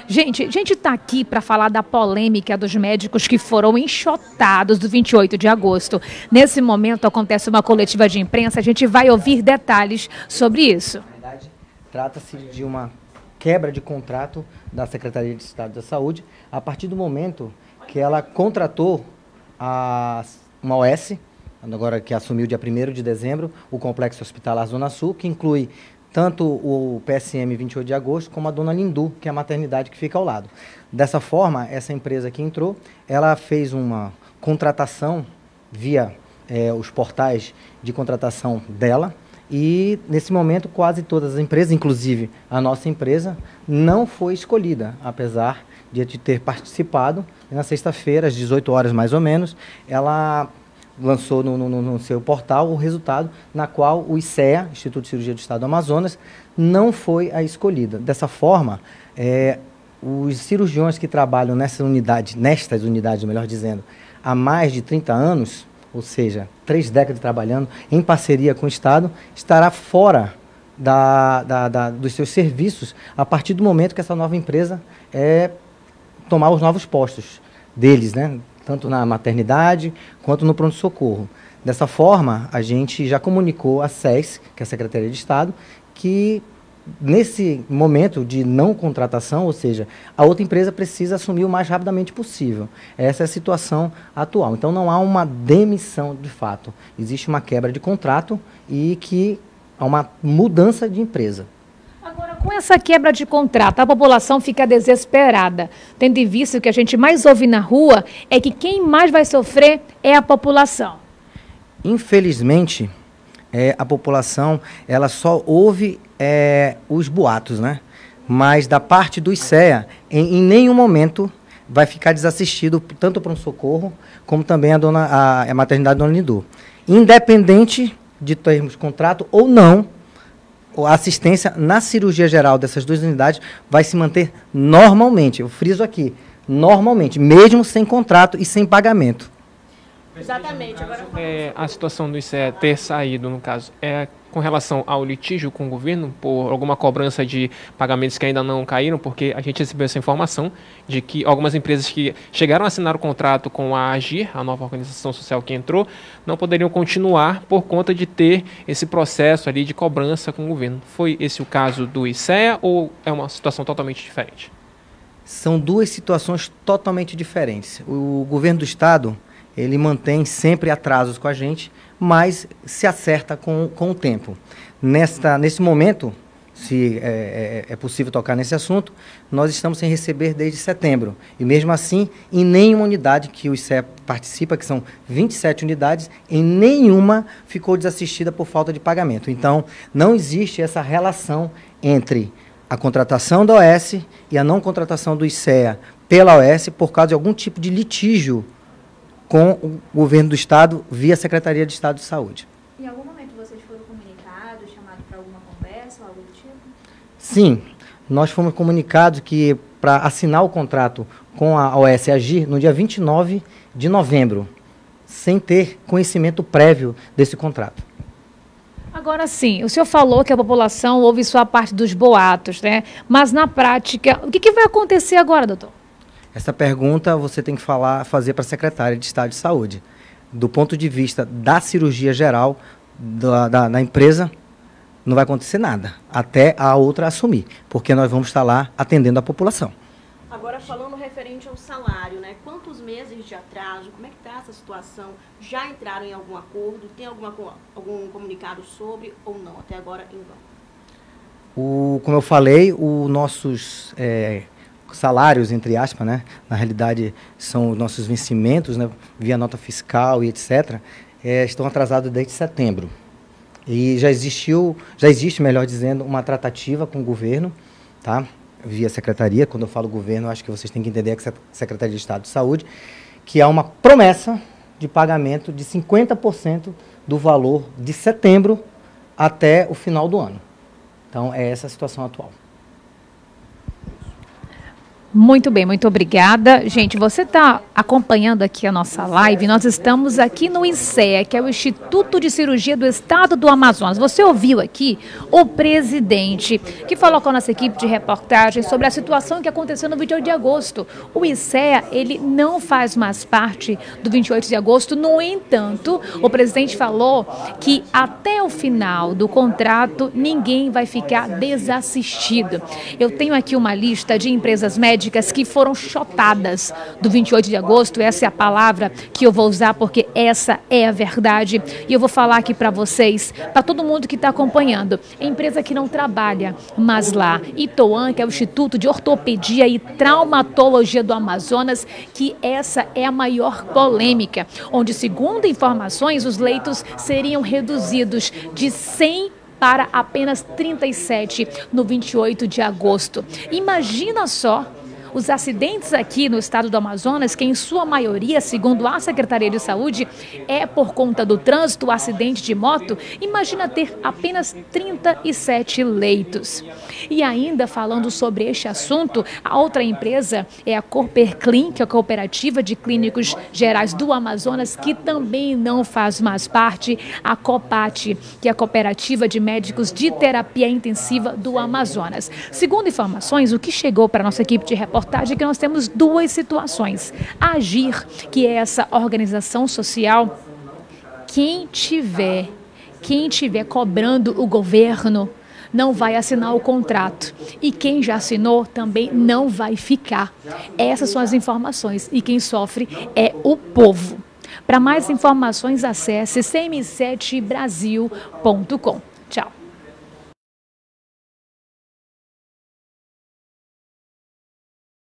Gente, a gente está aqui para falar da polêmica dos médicos que foram enxotados do 28 de agosto. Nesse momento acontece uma coletiva de imprensa, a gente vai ouvir detalhes sobre isso. Na verdade, trata-se de uma quebra de contrato da Secretaria de Estado da Saúde a partir do momento que ela contratou uma OS, agora que assumiu dia 1º de dezembro, o Complexo Hospitalar Zona Sul, que inclui tanto o PSM 28 de agosto, como a Dona Lindu, que é a maternidade que fica ao lado. Dessa forma, essa empresa que entrou, ela fez uma contratação via os portais de contratação dela, e nesse momento quase todas as empresas, inclusive a nossa empresa, não foi escolhida, apesar de ter participado. Na sexta-feira, às 18 horas mais ou menos, ela lançou no seu portal o resultado, na qual o ICEA, Instituto de Cirurgia do Estado do Amazonas, não foi a escolhida. Dessa forma, os cirurgiões que trabalham nestas unidades, melhor dizendo, há mais de 30 anos, ou seja, 3 décadas trabalhando em parceria com o Estado, estará fora dos seus serviços a partir do momento que essa nova empresa tomar os novos postos deles, né? Tanto na maternidade quanto no pronto-socorro. Dessa forma, a gente já comunicou à SES, que é a Secretaria de Estado, que nesse momento de não contratação, ou seja, a outra empresa precisa assumir o mais rapidamente possível. Essa é a situação atual. Então não há uma demissão de fato. Existe uma quebra de contrato e que há uma mudança de empresa. Agora, com essa quebra de contrato, a população fica desesperada, tendo em vista que o que a gente mais ouve na rua é que quem mais vai sofrer é a população. Infelizmente, a população ela só ouve os boatos, né? Mas da parte do ICEA, em nenhum momento vai ficar desassistido tanto o pronto-socorro como também a maternidade Dona Lindu. Independente de termos contrato ou não, a assistência na cirurgia geral dessas 2 unidades vai se manter normalmente. Eu friso aqui, normalmente, mesmo sem contrato e sem pagamento. Exatamente. Agora, a situação do ICE ter saído, no caso, é com relação ao litígio com o governo por alguma cobrança de pagamentos que ainda não caíram, porque a gente recebeu essa informação de que algumas empresas que chegaram a assinar o contrato com a AGIR, a nova organização social que entrou, não poderiam continuar por conta de ter esse processo ali de cobrança com o governo. Foi esse o caso do ICEA ou é uma situação totalmente diferente? São 2 situações totalmente diferentes. O governo do Estado, ele mantém sempre atrasos com a gente, mas se acerta com o tempo. Nesse momento, se é possível tocar nesse assunto, nós estamos sem receber desde setembro. E mesmo assim, em nenhuma unidade que o ICEA participa, que são 27 unidades, em nenhuma ficou desassistida por falta de pagamento. Então, não existe essa relação entre a contratação da OS e a não contratação do ICEA pela OS por causa de algum tipo de litígio com o governo do Estado via Secretaria de Estado de Saúde. Em algum momento vocês foram comunicados, chamados para alguma conversa ou algo do tipo? Sim, nós fomos comunicados que para assinar o contrato com a OS Agir no dia 29 de novembro, sem ter conhecimento prévio desse contrato. Agora sim, o senhor falou que a população ouve só a parte dos boatos, né? Mas na prática, o que vai acontecer agora, doutor? Essa pergunta você tem que fazer para a Secretaria de Estado de Saúde. Do ponto de vista da cirurgia geral da empresa, não vai acontecer nada, até a outra assumir, porque nós vamos estar lá atendendo a população. Agora, falando referente ao salário, né? Quantos meses de atraso? Como é que está essa situação? Já entraram em algum acordo? Tem algum comunicado sobre ou não? Até agora, em vão. Como eu falei, os nossos salários, entre aspas, né? Na realidade, são os nossos vencimentos, né? Via nota fiscal e etc., estão atrasados desde setembro. E já existe, melhor dizendo, uma tratativa com o governo, tá? Via secretaria. Quando eu falo governo, acho que vocês têm que entender que é a Secretaria de Estado de Saúde, que há uma promessa de pagamento de 50% do valor de setembro até o final do ano. Então, é essa a situação atual. Muito bem, muito obrigada. Gente, você está acompanhando aqui a nossa live. Nós estamos aqui no ICEA, que é o Instituto de Cirurgia do Estado do Amazonas. Você ouviu aqui o presidente, que falou com a nossa equipe de reportagem sobre a situação que aconteceu no 28 de agosto. O ICEA, ele não faz mais parte do 28 de agosto. No entanto, o presidente falou que até o final do contrato, ninguém vai ficar desassistido. Eu tenho aqui uma lista de empresas médicas que foram chotadas do 28 de agosto. Essa é a palavra que eu vou usar porque essa é a verdade. E eu vou falar aqui para vocês, para todo mundo que está acompanhando. Empresa que não trabalha mais lá. Itoam, que é o Instituto de Ortopedia e Traumatologia do Amazonas, que essa é a maior polêmica, onde, segundo informações, os leitos seriam reduzidos de 100 para apenas 37 no 28 de agosto. Imagina só os acidentes aqui no estado do Amazonas, que em sua maioria, segundo a Secretaria de Saúde, é por conta do trânsito, acidente de moto. Imagina ter apenas 37 leitos. E ainda falando sobre este assunto, a outra empresa é a Cooperclin, que é a Cooperativa de Clínicos Gerais do Amazonas, que também não faz mais parte, a Copat, que é a Cooperativa de Médicos de Terapia Intensiva do Amazonas. Segundo informações, o que chegou para a nossa equipe de reportagem é que nós temos duas situações. A Agir, que é essa organização social, quem tiver cobrando o governo não vai assinar o contrato. E quem já assinou também não vai ficar. Essas são as informações. E quem sofre é o povo. Para mais informações, acesse cm7brasil.com.